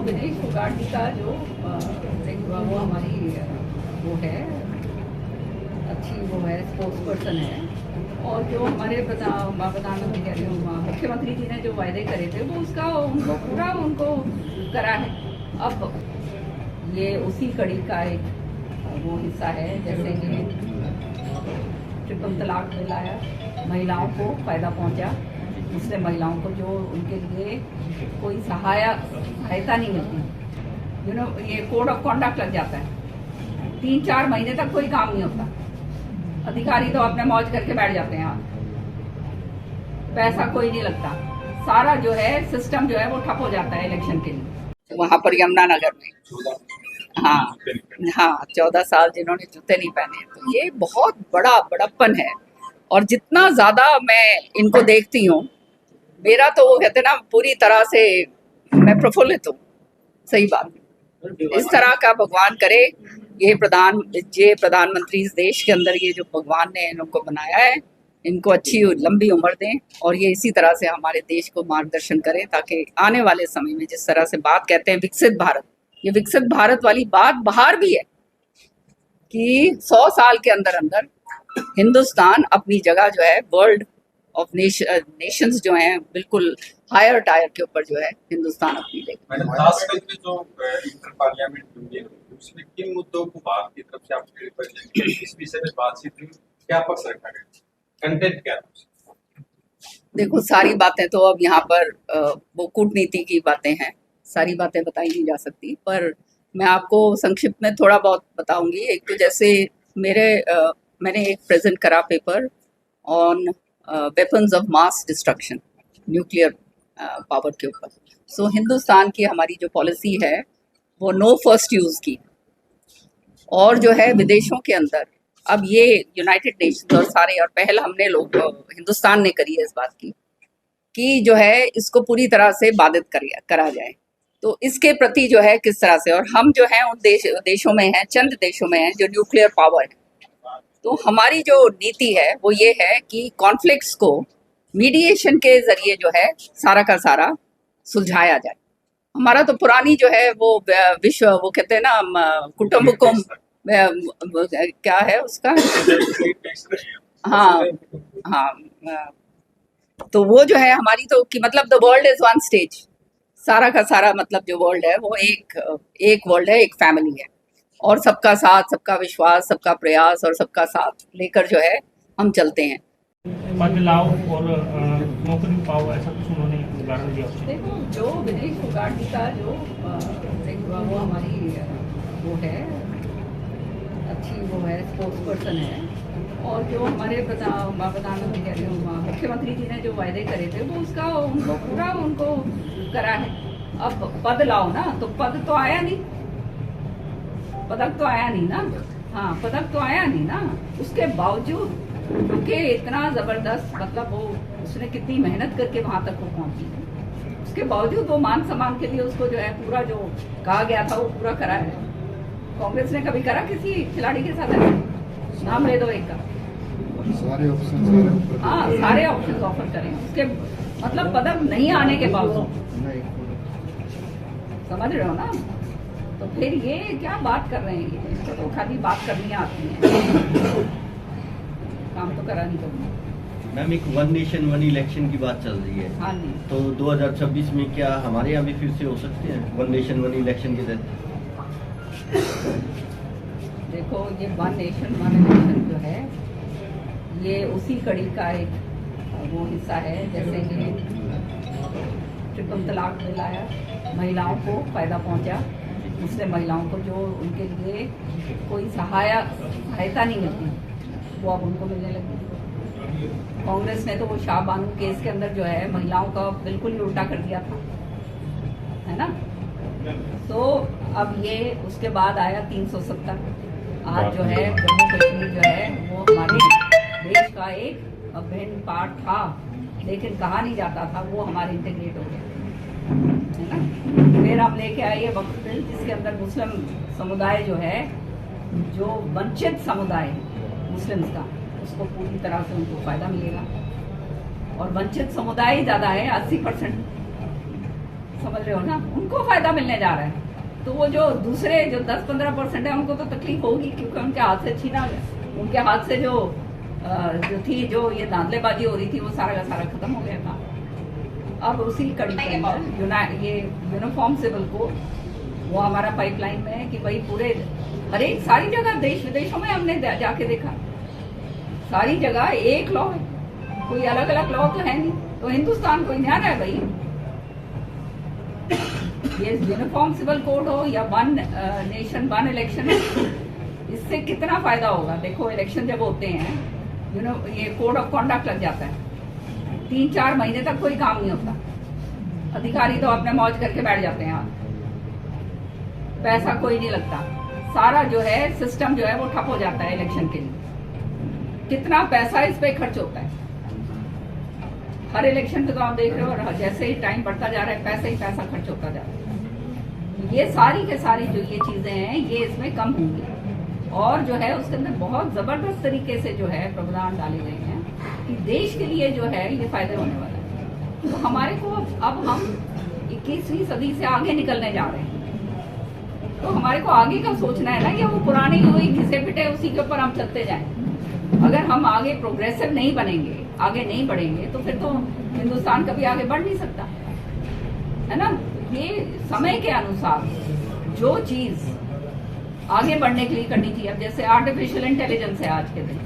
विदेश फोगाट जी का जो वो हमारी वो है अच्छी वो है स्पोर्ट्स पर्सन है, और जो हमारे प्रधानमंत्री कह रही हूँ मुख्यमंत्री जी ने जो वायदे करे थे वो उसका उनको पूरा उनको करा है। अब ये उसी कड़ी का एक वो हिस्सा है, जैसे कि ट्रिपल तलाक बिल आया, महिलाओं को फ़ायदा पहुंचा, मुस्लिम महिलाओं को जो उनके लिए कोई सहायता नहीं मिलती, ये कोड ऑफ कॉन्डक्ट लग जाता है, 3-4 महीने तक कोई काम नहीं होता, अधिकारी तो अपने मौज करके बैठ जाते हैं, पैसा कोई नहीं लगता, सारा जो है सिस्टम जो है वो ठप हो जाता है इलेक्शन के लिए। वहां पर यमुनानगर में हाँ 14 साल जिन्होंने जूते नहीं पहने, तो ये बहुत बड़ा बड़प्पन है। और जितना ज्यादा मैं इनको देखती हूँ, मेरा तो वो कहते ना पूरी तरह से मैं प्रफुल्लित हूँ। सही बात, इस तरह का भगवान करे, ये प्रधानमंत्री इस देश के अंदर ये जो भगवान ने इनको बनाया है, इनको अच्छी लंबी उम्र दें, और ये इसी तरह से हमारे देश को मार्गदर्शन करें, ताकि आने वाले समय में जिस तरह से बात कहते हैं विकसित भारत, ये विकसित भारत वाली बात बाहर भी है कि 100 साल के अंदर अंदर हिंदुस्तान अपनी जगह जो है वर्ल्ड ऑफ नेशंस जो हैं बिल्कुल हायर टायर के ऊपर जो है हिंदुस्तान अपनी लेगा। मैडम खास करके जो इंटर पार्लियामेंट यूनियन उसमें किन मुद्दों को भारत की तरफ से आपके इस विषय में बातचीत हुई, क्या पक्ष रखा गया, कंटेंट क्या था? देखो सारी बातें तो अब यहाँ पर वो कूटनीति की बातें हैं, सारी बातें बताई नहीं जा सकती, पर मैं आपको संक्षिप्त में थोड़ा बहुत बताऊंगी। एक तो जैसे मैंने एक प्रेजेंट करा paper on weapons of mass destruction, nuclear power के ऊपर। सो हिंदुस्तान की हमारी जो पॉलिसी है वो नो फर्स्ट यूज़ की, और जो है विदेशों के अंदर अब ये यूनाइटेड नेशंस और सारे, और पहल हमने लोग हिंदुस्तान ने करी है इस बात की कि जो है इसको पूरी तरह से बाधित करा जाए। तो इसके प्रति जो है किस तरह से, और हम जो है उन देशों में हैं, चंद देशों में हैं जो न्यूक्लियर पावर है, तो हमारी जो नीति है वो ये है कि कॉन्फ्लिक्ट्स को मीडिएशन के जरिए जो है सारा का सारा सुलझाया जाए। हमारा तो पुरानी जो है वो विश्व वो कहते हैं ना कुटुंबकम क्या है उसका हाँ तो वो जो है हमारी तो कि मतलब the world is one stage, सारा का सारा मतलब जो वर्ल्ड है वो एक वर्ल्ड है, एक फैमिली है, और सबका साथ, सबका विश्वास, सबका प्रयास और सबका साथ लेकर जो है हम चलते हैं। बदलाव और नौकरी पाओ, ऐसा कुछ उन्होंने उदाहरण दिया। देखो जो विदेश फोगाट जी का जो वो हमारी वो है अच्छी वो है स्पोर्ट्स पर्सन है, और जो हमारे प्रधानमंत्री कह रही हूँ मुख्यमंत्री जी ने जो वायदे करे थे वो उसका उनको पूरा उनको करा है। अब पद लाओ ना, तो पद तो आया नहीं, पदक तो आया नहीं ना, हाँ पदक तो आया नहीं ना, उसके बावजूद क्योंकि इतना जबरदस्त मतलब वो उसने कितनी मेहनत करके वहां तक वो पहुंची, उसके बावजूद वो मान सम्मान के लिए उसको जो है पूरा जो कहा गया था वो पूरा करा है। कांग्रेस ने कभी करा किसी खिलाड़ी के साथ ऐसा? नाम ले दो एक का। सारे ऑप्शन हाँ सारे ऑप्शन ऑफर करें, उसके मतलब पदक नहीं आने के बावजूद, समझ रहे हो ना? तो फिर ये क्या बात कर रहे हैं, ये तो खाली बात करनी आती है, काम तो करा नहीं कभी। मैम एक वन नेशन वन इलेक्शन की बात चल रही है, हाँ जी, तो 2026 में क्या हमारे यहाँ भी फिर से हो सकते हैं वन नेशन वन इलेक्शन के तहत? देखो ये वन नेशन वन इलेक्शन जो है ये उसी कड़ी का एक वो हिस्सा है, जैसे कि ट्रिपल तलाक बिल आया, महिलाओं को फ़ायदा पहुंचा, मुस्लिम महिलाओं को जो उनके लिए कोई सहायता नहीं मिलती वो अब उनको मिलने लगी। कांग्रेस ने तो वो शाह बानू केस के अंदर जो है महिलाओं का बिल्कुल ही उल्टा कर दिया था, है ना? तो अब ये उसके बाद आया 370, आज जो है जम्मू कश्मीर जो है वो हमारे देश का एक अभिन्न पार्ट था, लेकिन कहा नहीं जाता था, वो हमारे इंटीग्रेट हो गया, है ना? फिर आप लेके आइए वक्फ बिल, जिसके अंदर मुस्लिम समुदाय जो है, जो वंचित समुदाय मुस्लिम्स का, उसको पूरी तरह से उनको फायदा मिलेगा, और वंचित समुदाय ज़्यादा है, 80%। समझ रहे हो ना, उनको फायदा मिलने जा रहा है। तो वो जो दूसरे जो 10-15% है उनको तो तकलीफ होगी, क्योंकि उनके हाथ से छीना गया, उनके हाथ से जो जो ये धांधलेबाजी हो रही थी वो सारा का सारा खत्म हो गया था। अब उसी कड़ी के अंदर ये यूनिफॉर्म सिविल कोड वो हमारा पाइपलाइन में है कि भाई पूरे हर एक सारी जगह देश विदेशों में हमने जाके देखा, सारी जगह एक लॉ है, कोई अलग अलग लॉ तो है नहीं। तो हिंदुस्तान कोई न्यारा है भाई, ये यूनिफॉर्म सिविल कोड हो या वन नेशन वन इलेक्शन, इससे कितना फायदा होगा। देखो इलेक्शन जब होते हैं ये कोड ऑफ कॉन्डक्ट लग जाता है, 3-4 महीने तक कोई काम नहीं होता, अधिकारी तो अपने मौज करके बैठ जाते हैं, पैसा कोई नहीं लगता, सारा जो है सिस्टम जो है वो ठप हो जाता है इलेक्शन के लिए। कितना पैसा इस पे खर्च होता है हर इलेक्शन पे, तो आप देख रहे हो, और जैसे ही टाइम बढ़ता जा रहा है पैसा ही पैसा खर्च होता जा रहा है। ये सारी के सारी जो ये चीजें हैं ये इसमें कम होंगी, और जो है उसके अंदर बहुत जबरदस्त तरीके से जो है प्रावधान डाले गए हैं कि देश के लिए जो है ये फायदे होने वाला है। तो हमारे को अब हम 21वीं सदी से आगे निकलने जा रहे हैं, तो हमारे को आगे का सोचना है ना कि वो पुराने हुए घिसे पिटे उसी के ऊपर हम चलते जाएं। अगर हम आगे प्रोग्रेसिव नहीं बनेंगे, आगे नहीं बढ़ेंगे, तो फिर तो हिंदुस्तान कभी आगे बढ़ नहीं सकता, है ना। ये समय के अनुसार जो चीज आगे बढ़ने के लिए करनी चाहिए, अब जैसे आर्टिफिशियल इंटेलिजेंस है आज के दिन,